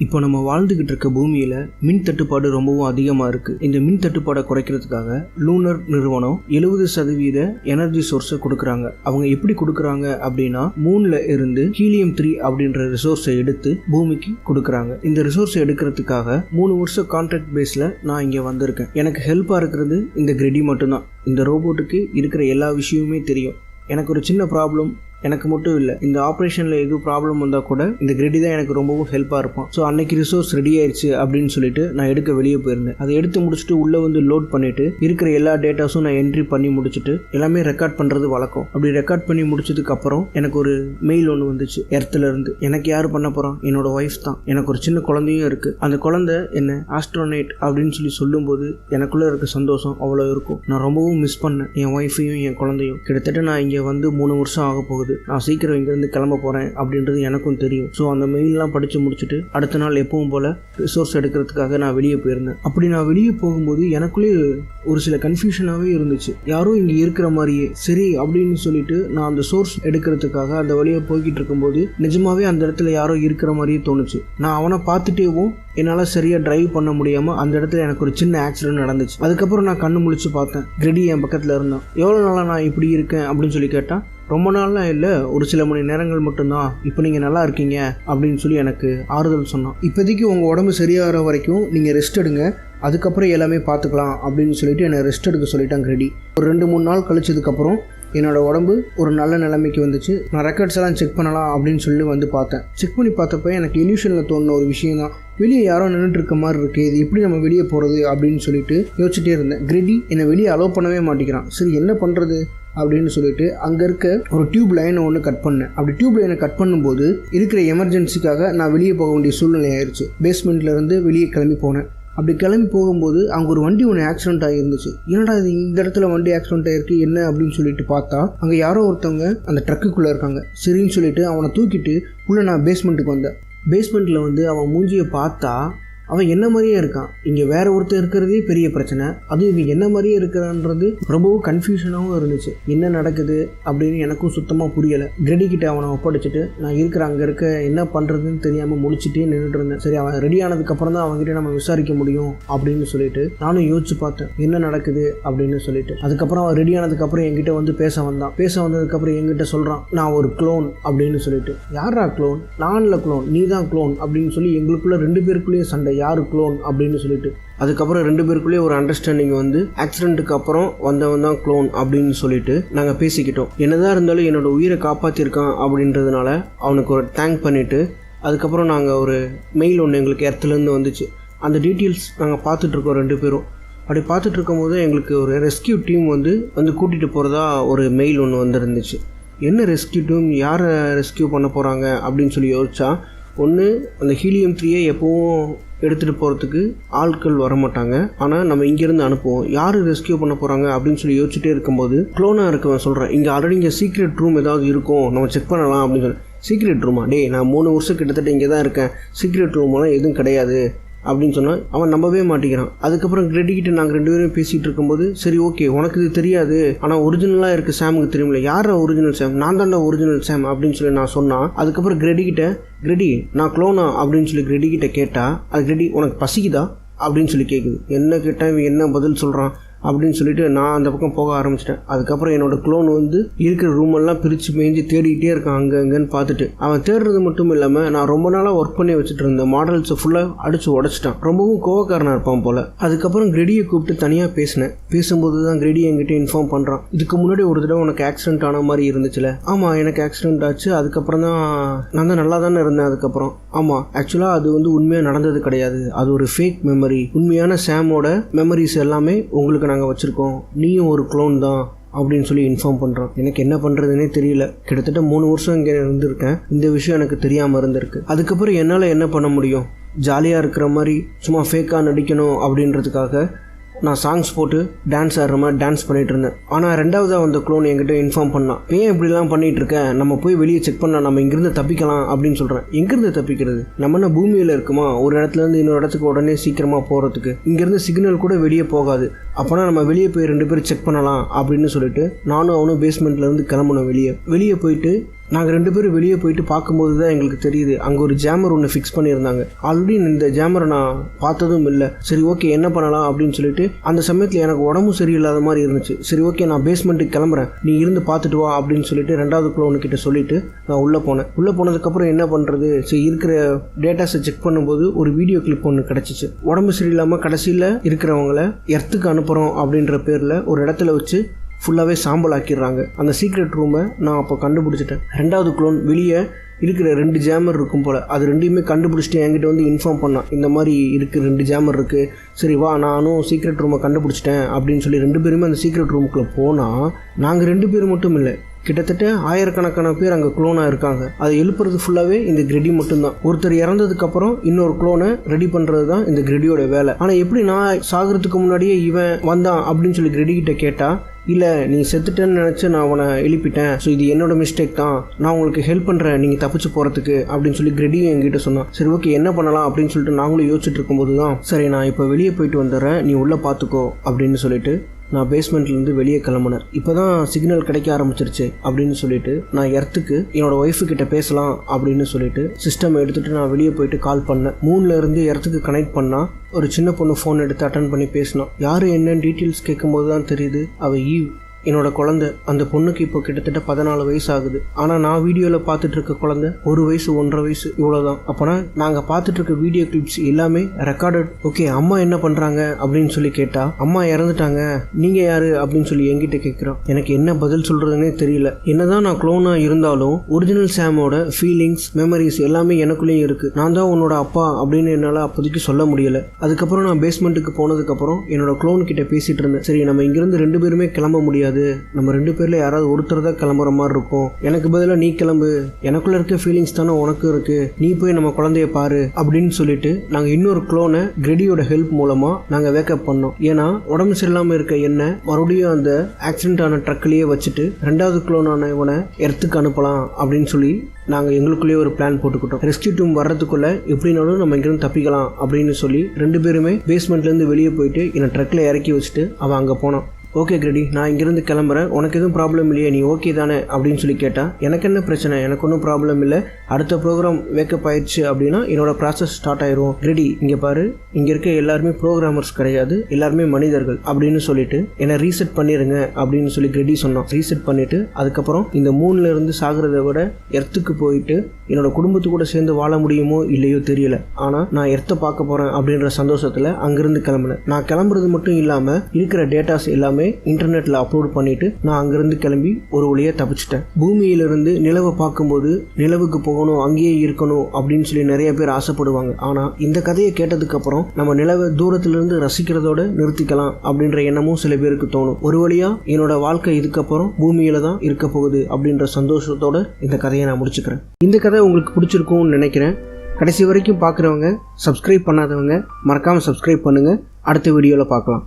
இப்போ நம்ம வாழ்ந்துகிட்டு இருக்க பூமியில மின் தட்டுப்பாடு ரொம்பவும் அதிகமா இருக்கு. இந்த மின் தட்டுப்பாடை குறைக்கிறதுக்காக லூனர் நிறுவனம் 70% எனர்ஜி சோர்ஸை கொடுக்குறாங்க. அவங்க எப்படி கொடுக்குறாங்க அப்படின்னா, மூன்ல இருந்து ஹீலியம்-3 அப்படின்ற ரிசோர்ஸை எடுத்து பூமிக்கு கொடுக்குறாங்க. இந்த ரிசோர்ஸை எடுக்கிறதுக்காக 3 வருஷம் கான்ட்ராக்ட் பேஸ்ல நான் இங்க வந்திருக்கேன். எனக்கு ஹெல்ப்பா இருக்கிறது இந்த கிரெடி மட்டும்தான். இந்த ரோபோட்டுக்கு இருக்கிற எல்லா விஷயமுமே தெரியும். எனக்கு ஒரு சின்ன ப்ராப்ளம் எனக்கு மட்டும் இல்லை, இந்த ஆப்ரேஷனில் எதுவும் ப்ராப்ளம் வந்தால் கூட இந்த கிரெடி தான் எனக்கு ரொம்பவும் ஹெல்ப்பாக இருப்பான். ஸோ அன்னைக்கு ரிசோர்ஸ் ரெடி ஆயிடுச்சு அப்படின்னு சொல்லிட்டு நான் எடுக்க வெளியே போயிருந்தேன். அதை எடுத்து முடிச்சுட்டு உள்ளே வந்து லோட் பண்ணிட்டு இருக்கிற எல்லா டேட்டாஸும் நான் என்ட்ரி பண்ணி முடிச்சுட்டு எல்லாமே ரெக்கார்ட் பண்ணுறது வழக்கம். அப்படி ரெக்கார்ட் பண்ணி முடிச்சதுக்கு அப்புறம் எனக்கு ஒரு மெயில் ஒன்று வந்துச்சு எர்த்துல இருந்து. எனக்கு யார் பண்ண போகிறான்? என்னோட ஒய்ஃப் தான். எனக்கு ஒரு சின்ன குழந்தையும் இருக்குது. அந்த குழந்தை என்ன ஆஸ்ட்ரோனைட் அப்படின்னு சொல்லும்போது எனக்குள்ளே இருக்க சந்தோஷம் அவ்வளோ இருக்கும். நான் ரொம்பவும் மிஸ் பண்ணேன் என் ஒய்ஃபையும் என் குழந்தையும். கிட்டத்தட்ட நான் இங்கே வந்து 3 வருஷம் ஆக போகுது. நான் சீக்கிரம் இங்கேருந்து கிளம்ப போகிறேன் அப்படின்றது எனக்கும் தெரியும். ஸோ அந்த மெயிலெலாம் படித்து முடிச்சுட்டு அடுத்த நாள் எப்பவும் போல் ரிசோர்ஸ் எடுக்கிறதுக்காக நான் வெளியே போயிருந்தேன். அப்படி நான் வெளியே போகும்போது எனக்குள்ளேயே ஒரு சில கன்ஃபியூஷனாகவே இருந்துச்சு. யாரும் இங்கே இருக்கிற மாதிரியே சரி அப்படின்னு சொல்லிட்டு நான் அந்த சோர்ஸ் எடுக்கிறதுக்காக அந்த வழியை போய்கிட்டு இருக்கும்போது நிஜமாவே அந்த இடத்துல யாரோ இருக்கிற மாதிரியே தோணுச்சு. நான் அவனை பார்த்துட்டேவும் என்னால் சரியாக டிரைவ் பண்ண முடியாமல் அந்த இடத்துல எனக்கு ஒரு சின்ன ஆக்சிடென்ட் நடந்துச்சு. அதுக்கப்புறம் நான் கண்ணு முழிச்சு பார்த்தேன். கிரெடி என் பக்கத்தில் இருந்தான். எவ்வளோ நாளாக நான் இப்படி இருக்கேன் அப்படின்னு சொல்லி கேட்டால், ரொம்ப நாள்லாம் இல்லை, ஒரு சில மணி நேரங்கள் மட்டும்தான். இப்போ நீங்கள் நல்லா இருக்கீங்க அப்படின்னு சொல்லி எனக்கு ஆறுதல் சொன்னான். இப்போதைக்கு உங்கள் உடம்பு சரியாகிற வரைக்கும் நீங்கள் ரெஸ்ட் எடுங்க, அதுக்கப்புறம் எல்லாமே பார்த்துக்கலாம் அப்படின்னு சொல்லிட்டு என்னை ரெஸ்ட் எடுக்க சொல்லிட்டாங்க கிரெடி. ஒரு 2-3 நாள் கழிச்சதுக்கப்புறம் என்னோடய உடம்பு ஒரு நல்ல நிலைமைக்கு வந்துச்சு. நான் ரெக்கார்ட்ஸ் எல்லாம் செக் பண்ணலாம் அப்படின்னு சொல்லி வந்து பார்த்தேன். செக் பண்ணி பார்த்தப்ப எனக்கு இல்யூஷனில் தோணுன ஒரு விஷயம் தான், வெளியே யாரோ நின்றுட்டு இருக்க மாதிரி இருக்குது, இது எப்படி நம்ம வெளியே போகிறது அப்படின்னு சொல்லிட்டு யோசிச்சுட்டே இருந்தேன். கிரெடி என்னை வெளியே அலோவ் பண்ணவே மாட்டேங்கிறான். சரி என்ன பண்ணுறது அப்படின்னு சொல்லிட்டு அங்கே இருக்க ஒரு டியூப் லைனை ஒன்று கட் பண்ணேன். அப்படி டியூப் லைனை கட் பண்ணும்போது இருக்கிற எமர்ஜென்சிக்காக நான் வெளியே போக வேண்டிய சூழ்நிலை ஆயிடுச்சு. பேஸ்மெண்ட்லேருந்து வெளியே கிளம்பி போனேன். அப்படி கிளம்பி போகும்போது அங்கே ஒரு வண்டி ஒன்று ஆக்சிடென்ட் ஆகிருந்துச்சு. என்னடா இது இந்த இடத்துல வண்டி ஆக்சிடென்ட் ஆகிருக்கு என்ன அப்படின்னு சொல்லிட்டு பார்த்தா அங்கே யாரோ ஒருத்தவங்க அந்த ட்ரக்குக்குள்ளே இருக்காங்க. சரின்னு சொல்லிட்டு அவனை தூக்கிட்டு உள்ளே நான் பேஸ்மெண்ட்டுக்கு வந்தேன். பேஸ்மெண்ட்டில் வந்து அவன் மூஞ்சியை பார்த்தா அவன் என்ன மாதிரியே இருக்கான். இங்கே வேற ஒருத்தர் இருக்கிறதே பெரிய பிரச்சனை, அதுவும் இவன் என்ன மாதிரியே இருக்கிறான்றது ரொம்பவும் கன்ஃபியூஷனாகவும் இருந்துச்சு. என்ன நடக்குது அப்படின்னு எனக்கும் சுத்தமாக புரியலை. கிரெடி கிட்ட அவனை ஒப்படைச்சிட்டு நான் அங்கே இருக்க என்ன பண்ணுறதுன்னு தெரியாமல் முடிச்சுட்டே நின்றுட்டு இருந்தேன். சரி அவன் ரெடி ஆனதுக்கப்புறம் தான் அவங்ககிட்ட நம்ம விசாரிக்க முடியும் அப்படின்னு சொல்லிட்டு நானும் யோசிச்சு பார்த்தேன் என்ன நடக்குது அப்படின்னு சொல்லிட்டு. அதுக்கப்புறம் அவன் ரெடி ஆனதுக்கப்புறம் என்கிட்ட வந்து பேச வந்ததுக்கப்புறம் என்கிட்ட சொல்கிறான், நான் ஒரு க்ளோன் அப்படின்னு சொல்லிட்டு. யாரா க்ளோன்? நான் இல்லை க்ளோன், நீ தான் க்ளோன் அப்படின்னு சொல்லி எங்களுக்குள்ள 2 பேருக்குள்ளேயே சண்டை, யாரு க்ளோன் அப்படின்னு சொல்லிட்டு. அதுக்கப்புறம் 2 பேருக்குள்ளேயே ஒரு அண்டர்ஸ்டாண்டிங் வந்து ஆக்சிடென்ட்டுக்கு அப்புறம் வந்தவன் தான் க்ளோன் அப்படின்னு சொல்லிட்டு நாங்கள் பேசிக்கிட்டோம். என்னதான் இருந்தாலும் என்னோட உயிரை காப்பாற்றிருக்கான் அப்படின்றதுனால அவனுக்கு ஒரு தேங்க் பண்ணிவிட்டு அதுக்கப்புறம் நாங்கள் ஒரு மெயில் ஒன்று எங்களுக்கு எர்த்துலேருந்து வந்துச்சு. அந்த டீட்டெயில்ஸ் நாங்கள் பார்த்துட்ருக்கோம் 2 பேரும். அப்படி பார்த்துட்டு இருக்கும் போது எங்களுக்கு ஒரு ரெஸ்கியூ டீம் வந்து கூட்டிகிட்டு போகிறதா ஒரு மெயில் ஒன்று வந்துருந்துச்சு. என்ன ரெஸ்கியூ டீம், யாரை ரெஸ்கியூ பண்ண போகிறாங்க அப்படின்னு சொல்லி யோசிச்சா, ஒன்று அந்த ஹீலியம்-3 எப்போவும் எடுத்துகிட்டு போகிறதுக்கு ஆட்கள் வரமாட்டாங்க, ஆனால் நம்ம இங்கேருந்து அனுப்புவோம். யார் ரெஸ்கியூ பண்ண போகிறாங்க அப்படின்னு சொல்லி யோசிச்சுட்டே இருக்கும்போது க்ளோனாக இருக்கவன் சொல்கிறேன், இங்கே ஆல்ரெடி இங்கே சீக்ரெட் ரூம் ஏதாவது இருக்கும், நம்ம செக் பண்ணலாம் அப்படின்னு சொல்லி. சீக்ரெட் ரூமா? டே நான் 3 வருஷம் கிட்டத்தட்ட இங்கே தான் இருக்கேன், சீக்ரெட் ரூமெல்லாம் எதுவும் கிடையாது அப்படின்னு சொன்னால் அவன் நம்பவே மாட்டேங்கிறான். அதுக்கப்புறம் கிரெடிக்கிட்ட நாங்கள் 2 பேரும் பேசிகிட்டு இருக்கும்போது, சரி ஓகே உனக்கு இது தெரியாது, ஆனால் ஒரிஜினலாக இருக்குது சாமுக்கு தெரியுமில்ல, யார் ஒரிஜினல் சாம்? நான் தான்டா ஒரிஜினல் சாம் அப்படின்னு சொல்லி நான் சொன்னான். அதுக்கப்புறம் கிரெடி நான் க்ளோனா அப்படின்னு சொல்லி கிரெடிக்கிட்ட கேட்டால், அது கிரெடி உனக்கு பசிக்குதா அப்படின்னு சொல்லி கேட்குது. என்ன கேட்டால் இவன் என்ன பதில் சொல்கிறான் அப்படின்னு சொல்லிட்டு நான் அந்த பக்கம் போக ஆரம்பிச்சிட்டேன். அதுக்கப்புறம் என்னோட க்ளோன் வந்து இருக்கிற ரூமெல்லாம் பிரித்து மேய்ஞ்சி தேடிக்கிட்டே இருக்கான் அங்கன்னு பார்த்துட்டு. அவன் தேடுறது மட்டும் இல்லாமல் நான் ரொம்ப நாளாக ஒர்க் பண்ணி வச்சுட்டு இருந்த மாடல்ஸை ஃபுல்லாக அடித்து உடச்சிட்டான். ரொம்பவும் கோவக்காரனாக இருப்பான் போல். அதுக்கப்புறம் கிரெடியை கூப்பிட்டு தனியாக பேசினேன். பேசும்போது தான் கிரெடி என்கிட்ட இன்ஃபார்ம் பண்ணுறான், இதுக்கு முன்னாடி ஒரு தடவை உனக்கு ஆக்சிடென்ட் ஆன மாதிரி இருந்துச்சுல? ஆமாம் எனக்கு ஆக்சிடென்ட் ஆச்சு, அதுக்கப்புறம் தான் நான் தான் நல்லா தானே இருந்தேன். அதுக்கப்புறம் ஆமாம் ஆக்சுவலாக அது வந்து உண்மையாக நடந்தது கிடையாது, அது ஒரு ஃபேக் மெமரி. உண்மையான சாமோட மெமரிஸ் எல்லாமே உங்களுக்கு நாங்கள் வச்சுருக்கோம், நீயும் ஒரு க்ளோன் தான் அப்படின்னு சொல்லி இன்ஃபார்ம் பண்ணுறான். எனக்கு என்ன பண்ணுறதுனே தெரியல. கிட்டத்தட்ட 3 வருஷம் இங்கே இருந்திருக்கேன், இந்த விஷயம் எனக்கு தெரியாமல் இருந்திருக்கு. அதுக்கப்புறம் என்னால் என்ன பண்ண முடியும்? ஜாலியாக இருக்கிற மாதிரி சும்மா ஃபேக்காக நடிக்கணும் அப்படின்றதுக்காக நான் சாங்ஸ் போட்டு டான்ஸ் ஆடுற மாதிரி டான்ஸ் பண்ணிகிட்டு இருந்தேன். ஆனால் 2வது அந்த க்ளோன் என்கிட்ட இன்ஃபார்ம் பண்ணான், ஏன் இப்படிலாம் பண்ணிகிட்டு இருக்கேன், நம்ம போய் வெளியே செக் பண்ணலாம், நம்ம இங்கேருந்து தப்பிக்கலாம் அப்படின்னு சொல்கிறேன். எங்கேருந்து தப்பிக்கிறது? நம்ம என்ன பூமியில் இருக்குமா ஒரு இடத்துலேருந்து இன்னொரு இடத்துக்கு உடனே சீக்கிரமாக போகிறதுக்கு? இங்கேருந்து சிக்னல் கூட வெளியே போகாது. அப்போனா நம்ம வெளியே போய் 2 பேரும் செக் பண்ணலாம் அப்படின்னு சொல்லிட்டு நானும் அவனும் பேஸ்மெண்ட்லேருந்து கிளம்பணும். வெளியே போயிட்டு நாங்கள் 2 பேரும் வெளியே போயிட்டு பார்க்கும்போது தான் எங்களுக்கு தெரியுது அங்கே ஒரு ஜாமர் ஒன்று ஃபிக்ஸ் பண்ணியிருந்தாங்க. ஆல்ரெடி இந்த ஜாமரை நான் பார்த்ததும் இல்லை. சரி ஓகே என்ன பண்ணலாம் அப்படின்னு சொல்லிட்டு அந்த சமயத்தில் எனக்கு உடம்பு சரியில்லாத மாதிரி இருந்துச்சு. சரி ஓகே நான் பேஸ்மெண்ட்டுக்கு கிளம்புறேன், நீ இருந்து பார்த்துட்டு வா அப்படின்னு சொல்லிட்டு 2வது க்ளோனுக்கிட்ட சொல்லிட்டு நான் உள்ளே போனேன். உள்ளே போனதுக்கப்புறம் என்ன பண்ணுறது, சரி இருக்கிற டேட்டாஸை செக் பண்ணும்போது ஒரு வீடியோ கிளிப் ஒன்று கிடச்சிச்சு. உடம்பு சரியில்லாமல் கடைசியில் இருக்கிறவங்கள எர்த்துக்கு அனுப்புகிறோம் அப்படின்ற பேரில் ஒரு இடத்துல வச்சு ஃபுல்லாகவே சாம்பல் ஆக்கிடுறாங்க. அந்த சீக்ரெட் ரூமை நான் அப்போ கண்டுபிடிச்சிட்டேன். 2வது க்ளோன் வெளியே இருக்கிற 2 ஜாமர் இருக்கும் போல், அது 2யுமே கண்டுபிடிச்சிட்டு என்கிட்ட வந்து இன்ஃபார்ம் பண்ணான், இந்த மாதிரி இருக்குது 2 ஜாமர் இருக்குது, சரி வா நானும் சீக்ரெட் ரூமை கண்டுபிடிச்சிட்டேன் அப்படின்னு சொல்லி 2 பேருமே அந்த சீக்ரெட் ரூமுக்குள்ளே போனால் நாங்கள் 2 பேர் மட்டும் இல்லை, கிட்டத்தட்ட ஆயிரக்கணக்கான பேர் அங்கே க்ளோனாக இருக்காங்க. அதை எழுப்புறது ஃபுல்லாகவே இந்த கிரெடி மட்டும்தான். ஒருத்தர் இறந்ததுக்கப்புறம் இன்னொரு க்ளோனை ரெடி பண்ணுறது தான் இந்த கிரெடியோட வேலை. ஆனால் எப்படி நான் சாகிறதுக்கு முன்னாடியே இவன் வந்தான் அப்படின்னு சொல்லி கிரெடி கிட்ட கேட்டால், இல்லை நீ செத்துட்டேன்னு நினச்சி நான் அவனை எழுப்பிட்டேன், ஸோ இது என்னோட மிஸ்டேக் தான், நான் உங்களுக்கு ஹெல்ப் பண்ணுறேன் நீங்கள் தப்பிச்சு போகிறதுக்கு அப்படின்னு சொல்லி கிரெடியும் என்கிட்ட சொன்னான். சரி ஓகே என்ன பண்ணலாம் அப்படின்னு சொல்லிட்டு நாங்களும் யோசிச்சுட்டு இருக்கும்போது தான், சரி நான் இப்போ வெளியே போயிட்டு வந்துடுறேன், நீ உள்ளே பார்த்துக்கோ அப்படின்னு சொல்லிட்டு நான் பேஸ்மெண்ட்லேருந்து வெளியே கிளம்புனேன். இப்போ தான் சிக்னல் கிடைக்க ஆரம்பிச்சிருச்சு அப்படின்னு சொல்லிட்டு நான் எர்த்துக்கு என்னோட ஒய்ஃபு கிட்ட பேசலாம் அப்படின்னு சொல்லிட்டு சிஸ்டம் எடுத்துகிட்டு நான் வெளியே போயிட்டு கால் பண்ணேன். 3ல இருந்து எர்த்துக்கு கனெக்ட் பண்ணால் ஒரு சின்ன பொண்ணு ஃபோன் எடுத்து அட்டன் பண்ணி பேசினான். யார் என்னன்னு டீட்டெயில்ஸ் கேட்கும்போது தான் தெரியுது அவள் ஈவ், என்னோட குழந்தை. அந்த பொண்ணுக்கு இப்போ கிட்டத்தட்ட 14 வயசு ஆகுது. ஆனால் நான் வீடியோவில் பார்த்துட்டு இருக்க குழந்தை 1 வயசு 1.5 வயசு இவ்வளோதான். அப்போனா நாங்கள் பார்த்துட்டு இருக்க வீடியோ கிளிப்ஸ் எல்லாமே ரெக்கார்டட். ஓகே அம்மா என்ன பண்ணுறாங்க அப்படின்னு சொல்லி கேட்டால், அம்மா இறந்துட்டாங்க, நீங்கள் யார் அப்படின்னு சொல்லி என்கிட்ட கேட்குறோம். எனக்கு என்ன பதில் சொல்கிறதுனே தெரியல. என்னதான் நான் க்ளோனாக இருந்தாலும் ஒரிஜினல் சாமோட ஃபீலிங்ஸ் மெமரிஸ் எல்லாமே எனக்குள்ளேயும் இருக்குது. நான் தான் உன்னோட அப்பா அப்படின்னு என்னால் அப்போதைக்கு சொல்ல முடியலை. அதுக்கப்புறம் நான் பேஸ்மெண்ட்டுக்கு போனதுக்கப்புறம் என்னோட க்ளோன் கிட்ட பேசிகிட்டு இருந்தேன். சரி நம்ம இங்கேருந்து 2 பேருமே கிளம்ப முடியாது, நம்ம 2 பேர்ல யாராவது ஒருத்தர் தான் கிளம்புற மாதிரி இருக்கும், எனக்கு பதிலாக நீ கிளம்பு, எனக்குள்ள இருக்க ஃபீலிங்ஸ் தானே உனக்கு இருக்கு, நீ போய் நம்ம குழந்தைய பாரு அப்படின்னு சொல்லிட்டு நாங்கள் இன்னொரு க்ளோனை கிரெடியோட ஹெல்ப் மூலமாக நாங்கள் வேக்கப் பண்ணோம். ஏன்னா உடம்பு சரியில்லாமல் இருக்க என்ன மறுபடியும் அந்த ஆக்சிடென்ட் ஆன ட்ரக்லேயே வச்சுட்டு 2வது க்ளோனான இவனை எர்த்துக்கு அனுப்பலாம் அப்படின்னு சொல்லி நாங்கள் எங்களுக்குள்ளேயே ஒரு பிளான் போட்டுக்கிட்டோம். ரெஸ்கியூ டீம் வர்றதுக்குள்ள எப்படினாலும் நம்ம இங்கிருந்து தப்பிக்கலாம் அப்படின்னு சொல்லி 2 பேருமே பேஸ்மெண்ட்லேருந்து வெளியே போயிட்டு என்னை ட்ரக்கில் இறக்கி வச்சுட்டு அவன் அங்கே போனான். ஓகே கிரெடி நான் இங்கேருந்து கிளம்புறேன், உனக்கு எதுவும் ப்ராப்ளம் இல்லையே, நீ ஓகே தானே அப்படின்னு சொல்லி கேட்டால், எனக்கு என்ன பிரச்சனை, எனக்கு ஒன்றும் ப்ராப்ளம் இல்லை, அடுத்த ப்ரோக்ராம் வேக்கப் ஆயிடுச்சு அப்படின்னா என்னோட ப்ராசஸ் ஸ்டார்ட் ஆயிரும். கிரெடி இங்கே பாரு, இங்கே இருக்க எல்லாருமே ப்ரோக்ராமர்ஸ் கிடையாது, எல்லாருமே மனிதர்கள் அப்படின்னு சொல்லிட்டு என்னை ரீசெட் பண்ணிடுங்க அப்படின்னு சொல்லி கிரெடி சொன்னான். ரீசெட் பண்ணிவிட்டு அதுக்கப்புறம் இந்த 3ல இருந்து சாகிறத விட எர்த்துக்கு போயிட்டு என்னோட குடும்பத்து கூட சேர்ந்து வாழ முடியுமோ இல்லையோ தெரியல, ஆனால் நான் எர்த்தை பார்க்க போகிறேன் அப்படின்ற சந்தோஷத்தில் அங்கேருந்து கிளம்புனேன். நான் கிளம்புறது மட்டும் இல்லாமல் இருக்கிற டேட்டாஸ் எல்லாமே இன்டர்நெட்ல அப்லோட் பண்ணிட்டு நான் அங்கிருந்து கிளம்பி ஒரு வழியா தப்பிச்சிட்டேன். பூமியிலிருந்து நிலவை பார்க்கும்போது நிலவுக்கு போகணும், அங்கேயே இருக்கணும் அப்படின்னு சொல்லி நிறைய பேர் ஆசைப்படுவாங்க. ஆனா இந்த கதையை கேட்டதுக்கு அப்புறம் நம்ம நிலவை தூரத்திலிருந்து ரசிக்கிறதோட நிறுத்திக்கலாம் அப்படின்ற எண்ணமும் சில பேருக்கு தோணும். ஒரு வழியா என்னோட வாழ்க்கை இதுக்கப்புறம் பூமியில தான் இருக்க போகுது அப்படின்ற சந்தோஷத்தோட இந்த கதையை நான் முடிச்சுக்கிறேன். இந்த கதை உங்களுக்கு பிடிச்சிருக்கும்னு நினைக்கிறேன். கடைசி வரைக்கும் பார்க்குறவங்க, சப்ஸ்கிரைப் பண்ணாதவங்க மறக்காம சப்ஸ்கிரைப் பண்ணுங்க. அடுத்த வீடியோவில் பார்க்கலாம்.